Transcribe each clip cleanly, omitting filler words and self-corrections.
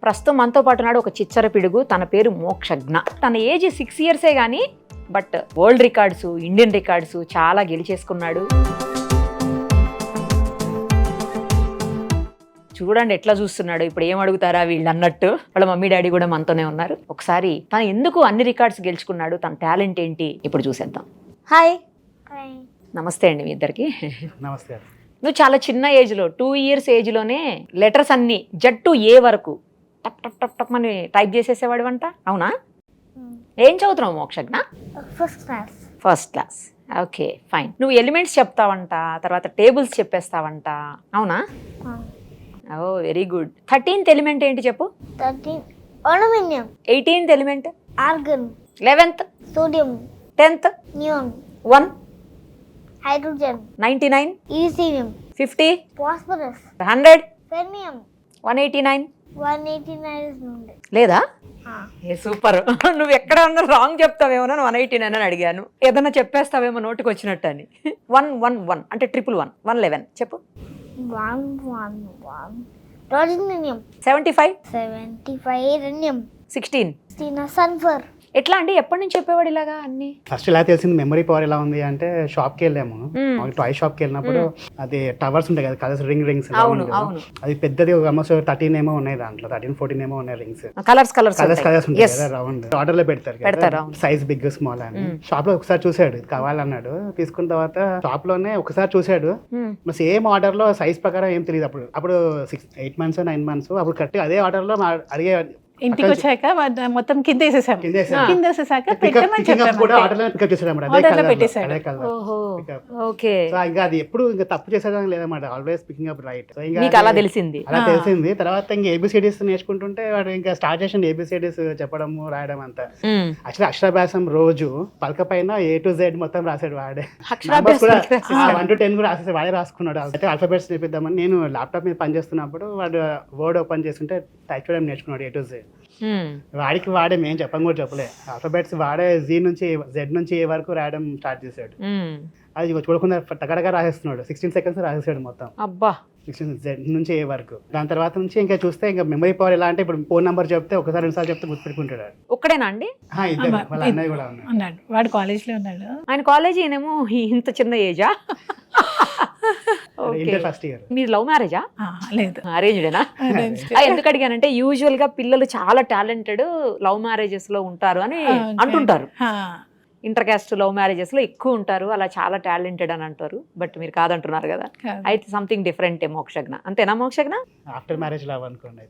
ప్రస్తుతం మనతో పాటు ఉన్నాడు ఒక చిచ్చర పిడుగు, తన పేరు మోక్షజ్ఞ. తన ఏజ్ 6 ఇయర్సే కానీ but world records, Indian records చాలా గెలిచేసుకున్నాడు. చూడండి ఎట్లా చూస్తున్నాడు. ఇప్పుడు ఏం అడుగుతారా వీళ్ళు అన్నట్టు. వాళ్ళ మమ్మీ డాడీ కూడా మనతోనే ఉన్నారు. ఒకసారి తను ఎందుకు అన్ని రికార్డ్స్ గెలుచుకున్నాడు, తన టాలెంట్ ఏంటి ఇప్పుడు చూసేద్దాం. హాయ్. నమస్తే అండి మీ ఇద్దరికి. నమస్తే. నువ్వు చాలా చిన్న ఏజ్లో 2 ఇయర్స్ ఏజ్లోనే లెటర్స్ అన్ని జడ్ టు ఏ వరకు టప్ టప్ టప్ టప్ అని టైప్ చేసేసేవాడు అంట, అవునా? ఏం చదువుతున్నావు Mokshagna? First class. Okay fine. నువ్వు ఎలిమెంట్స్ చెప్తావంట, తర్వాత టేబుల్స్ చెప్పేస్తావంట, అవునా? ఓ వెరీ గుడ్. 13th ఎలిమెంట్ ఏంటి చెప్పు? 18th element? Organ. 11th? Sodium. 10th? Neon. 1? Hydrogen. 99? Ethereum. 50? Phosphorus. 100? ఫెర్మియం. 189? 189 లేదా? ఏ సూపర్. నువ్వు ఎక్కడ ఉన్నా రాంగ్ చెప్తావేమో, 189 అని అడిగాను. ఏదన్నా చెప్పేస్తావేమో నోటికి వచ్చినట్టు అని. 111 అంటే 111. 111 చెప్పు. 111 రాజనియం. 75? 75 రేడియం. 16? సల్ఫర్. ఎట్లా అండి, ఎప్పటి నుంచి చెప్పేవాడు ఇలాగా అన్ని? ఫస్ట్ ఇలా తెలిసింది మెమరీ పవర్ ఎలా ఉంది అంటే, షాప్కి వెళ్ళాము, టాయ్ షాప్కి వెళ్ళినప్పుడు అది టవర్స్ ఉంటాయి కదా, కలర్స్ రింగ్స్, అది పెద్దది ఆల్మోస్ట్ 13 ఏమో ఉన్నాయి, దాంట్లో 13-14 ఏమో ఉన్నాయి రింగ్స్, కలర్స్ ఉంటాయి కదా రౌండ్. ఆర్డర్ లో పెడతారు సైజ్ బిగ్ స్మాల్ అని. షాప్ లో ఒకసారి చూసాడు, కావాలన్నాడు, తీసుకున్న తర్వాత షాప్ లోనే ఒకసారి చూసాడు, సేమ్ ఆర్డర్ లో సైజ్ ప్రకారం ఏం తెలియదు. అప్పుడు 8 months 9 months అప్పుడు కరెక్ట్ అదే ఆర్డర్ లో అడిగే. ఇంటికి వచ్చాక మొత్తం కింద వేసేసాక ఇంకా అది ఎప్పుడు ఇంకా తప్పు చేసేదానికి లేదన్నమాట, ఆల్వేస్ పికింగ్ అప్ రైట్. అలా తెలిసింది. తర్వాత ఇంకా ఏబిసిడీస్ నేర్చుకుంటుంటే వాడు ఇంకా స్టార్ట్ చేసిండు ఏబిసిడీస్ చెప్పడము రాయడం అంతా. యాక్చువల్లీ అక్షరాభ్యాసం రోజు పలక పైన A to Z మొత్తం రాసాడు వాడే. 1 to 10 కూడా రాసేసి వాడే రాసుకున్నాడు. అయితే ఆల్ఫాబెట్స్ నేర్పిద్దామని నేను ల్యాప్టాప్ మీద పనిచేస్తున్నప్పుడు వాడు వర్డ్ ఓపెన్ చేస్తుంటే టైప్ చేయడం నేర్చుకున్నాడు A to Z. వాడికి వాడే మేము చెప్పం కూడా చెప్పలే, ఆల్ఫాబెట్స్ వాడే Z నుంచి A వరకు రాయడం స్టార్ట్ చేశాడు. అది చూడకుండా టకటగా రాసేస్తున్నాడు, 16 seconds రాసేసాడు మొత్తం. అబ్బా, 16 Z నుంచి A వరకు. దాని తర్వాత నుంచి ఇంకా చూస్తే ఇంకా మెమరీ పవర్ ఎలా అంటే, ఇప్పుడు ఫోన్ నంబర్ చెప్తే ఒకసారి 2 సార్లు చెప్తే గుర్తుపెట్టుకుంటాడు. ఒక్కడేనా అండి? వాళ్ళ అన్నయ్య కూడా ఉన్నాడు, వాడు కాలేజ్ లో ఉన్నాడు. ఆయన కాలేజ్ ఏమో ఇంత చిన్న ఏజా? First year. మీరు లవ్ మ్యారేజా? లేదు, అరేంజ్డేనా? ఎందుకు అడిగానంటే యూజువల్ గా పిల్లలు చాలా టాలెంటెడ్ లవ్ మ్యారేజెస్ లో ఉంటారు అని అంటుంటారు. ఇంటర్ క్యాస్ట్ లవ్ మ్యారేజెస్ లో ఎక్కువ ఉంటారు, అలా చాలా టాలెంటెడ్ అని అంటారు. బట్ మీరు కాదంటున్నారు కదా, అయితే సంథింగ్ డిఫరెంట్ మోక్షజ్ఞ. అంతేనా మోక్షజ్ఞ? ఆఫ్టర్ మ్యారేజ్ లవ్ అనుకోండి.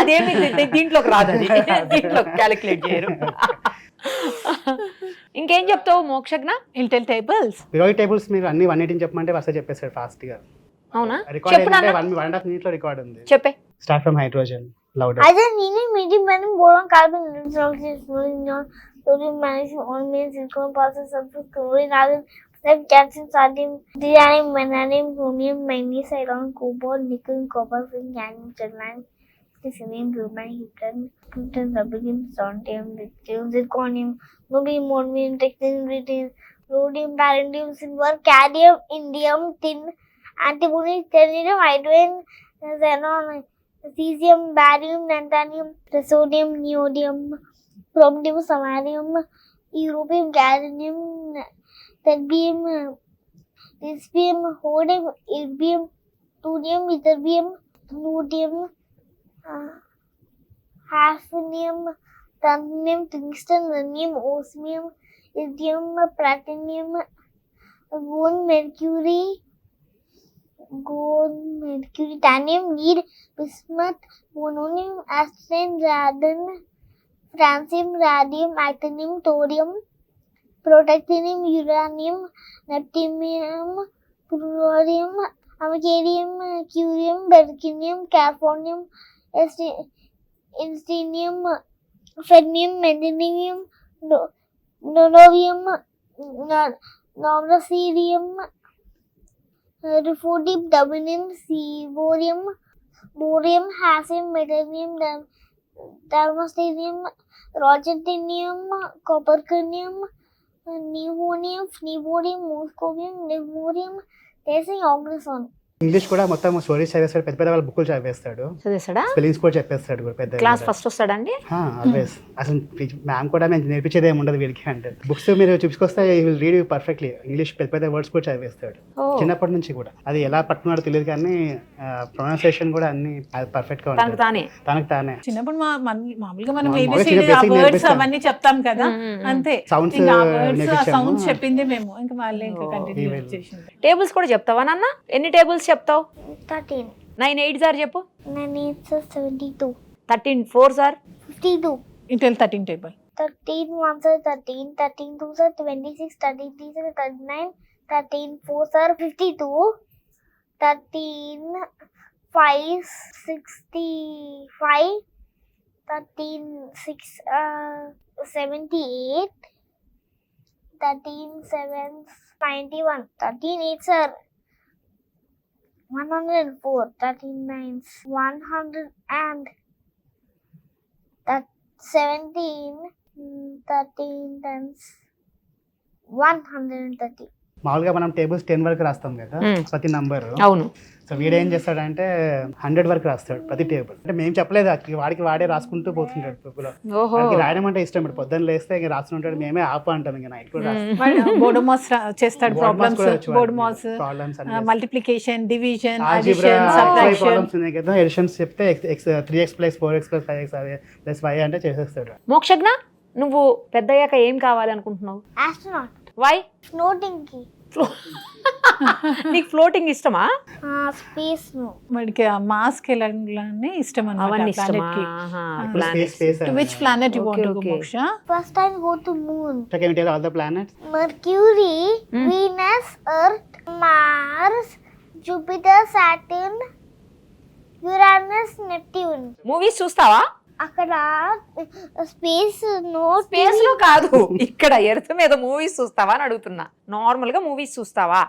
అదేమి దీంట్లోకి రాదు, అది దీంట్లో క్యాలిక్యులేట్ చేయరు. ఇంకేం చెప్తావు Mokshagna? Intel tables, periodic tables మీరు అన్ని 118 చెప్పమంటే వస్తే చెప్పేస్తాడు ఫాస్ట్ గా. అవునా? రికార్డ్ 1.5 minutes లో రికార్డ్ ఉంది. చెప్పే. Start from hydrogen louder. అదే నేను మీడియం మనం boron carbon sodium magnesium aluminum silicon phosphorus sulfur chlorine argon like calcium sodium titanium vanadium chromium manganese iron cobalt nickel copper zinc cadmium germanium selenium bromine krypton rubidium strontium lithium zirconium niobium molybdenum technetium ruthenium rhodium palladium silver cadmium indium tin antimony tellurium hydrogen xenon cesium barium lanthanum sodium neodymium chromium, samarium, europium, gadolinium, terbium, dysbium, rhodium, erbium, thulium, ytterbium, luteum, hafnium, tantalum, tungsten, rhenium, osmium, iridium, platinum, gold, mercury, titanium, lead, bismuth, polonium, arsenic, radon, francium, radium, actinium, thorium, protactinium, uranium, neptunium, plutonium, americium, curium, berkelium, californium, istinium, fermium, meldonium, niobium, nobrasirium, ruthenium, dubinium, cerium, borium, hassium, metallium, thermostanium, roentgenium, copperconium, neodymium, phnebodium, moscovium, lemurium, testing organism. English కూడా మొత్తం stories చదివేస్తాడు, పెద్ద పెద్ద వాళ్ళ బుక్కులు చదివేస్తాడు, చదివేస్తాడా? Spellings కూడా చెప్పేస్తాడు కూడా పెద్ద. క్లాస్ ఫస్ట్ వస్తాడండి? ఆల్వేస్. అసలు మ్యామ్ కూడా మేము నేర్పించేది ఏమి ఉండదు వీడికి అంటే. బుక్స్ మీరు చూసుకొస్తే విల్ రీడ్ పర్ఫెక్ట్లీ. ఇంగ్లీష్ పెద్ద పెద్ద వర్డ్స్ కూడా చదివేస్తాడు చిన్నప్పటి నుంచి కూడా. అది ఎలా పట్టుకున్నాడో తెలియదు కానీ ప్రొనౌన్సియేషన్ కూడా అన్ని పర్ఫెక్ట్ గా తనకు ఉంటాయి తానే. తనకు తానే. చిన్నప్పుడు మామూలుగా మనం మామూలుగా ABCD చిన్న basic వర్డ్స్ నేర్పిస్తాం. అవన్నీ చెప్తాం కదా, అంతే. Sounds ఇంకా వర్డ్స్ నేర్పించాము. సౌండ్స్ చెప్పింది మేము, ఇంకా వాళ్ళే ఇంకా కంటిన్యూ he will. చేసింది. టేబుల్స్ కూడా చెప్తావా నాన్న? ఎన్ని టేబుల్స్ చెప్తావు? 13. 9 8 సార్ చెప్పు. 9 8 are 72. 13 4 sir 52. Intel 13 table. 13 1s are 13. 13 2s are 26. 13 3s are 39. 13 4s are 52. 13 5s 65. 13 6 78. 13 7s 91. 13 8s are 104. 13 9s 100 and 17. 13 10s 130. మామూలుగా మనం టేబుల్స్ 10 వరకు రాస్తాం కదా ప్రతి నంబర్. అవును. సో వీడేం చేస్తాడంటే 100 వరకు రాస్తాడు ప్రతి టేబుల్. అంటే మేము చెప్పలేదు, వాడికి వాడే రాసుకుంటూ పోతుంటాడు బుక్లో. ఓహో. వాడికి రాయడం అంటే ఇష్టం. ఇప్పుడు పొద్దున్న లేస్తే ఇంకా రాస్తుంటాడు, మేమే ఆపు అంటాం, ఇంకా నైట్ కూడా రాస్తాం. బోర్డమాస్ చేస్తాడు, ప్రాబ్లమ్స్, బోర్డమాస్, multiplication, division, addition, subtraction. Problems ఉన్నాయి కదా, ఎడిషన్స్ చెప్తే 3x + 4x + 5x + y అంటే చేసేస్తాడు. మోక్షజ్ఞ, నువ్వు పెద్దయ్యాక ఏం కావాలి అనుకుంటున్నావు? Astronaut. వై? Floating key. నీకు ఫ్లోటింగ్ ఇష్టమా? Space no. వాడికి మాస్క్ వెళ్ళాలని ఇష్టం అవన్నీ అన్నమాట. ఇష్టమా? ఇప్పుడు Planet. space To which planet you want to go, Okay. Moksha? First time go to moon. can you tell all the planets? Mercury, Venus, Earth, Mars, Jupiter, Saturn, Uranus, Neptune. Movies చూస్తావా? అక్కడ space no space లో కాదు, ఇక్కడ earth మీద movies చూస్తావా అని అడుగుతున్నా. Normal గా మూవీస్ చూస్తావా?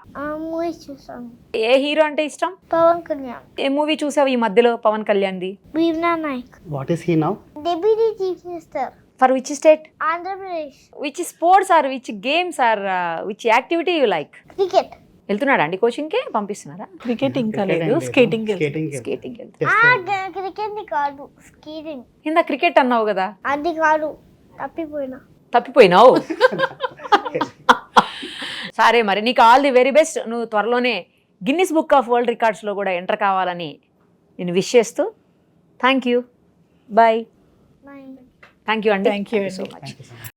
మూవీస్ చూసాను. ఏ హీరో అంటే ఇష్టం? పవన్ కళ్యాణ్. ఏ మూవీ చూసావు ఈ మధ్యలో పవన్ కళ్యాణ్ది? Bheemla Nayak. What is he now? Deputy chief minister. For which state? Andhra Pradesh. Which sports are which games are which activity you like? Cricket. వెళ్తున్నాడా అండి కోచింగ్ కి? పంపిస్తున్నారా? క్రికెట్ ఇంకా Cricket లేదు, and స్కేటింగ్. skating. స్కేటింగ్ వెళ్తా. క్రికెట్ ని కాదు, స్కీటింగ్. కింద క్రికెట్ అన్నావు కదా, అది కాదు, తప్పిపోయినా. తప్పిపోయినావు. సరే మరి, నీకు ఆల్ ది వెరీ బెస్ట్. నువ్వు త్వరలోనే గిన్నిస్ బుక్ ఆఫ్ వరల్డ్ రికార్డ్స్లో కూడా ఎంటర్ కావాలని నేను విష్ చేస్తూ thank you. Bye. Bye. Thank you అండి. Thank you సో అండి. Much. Thank you so much.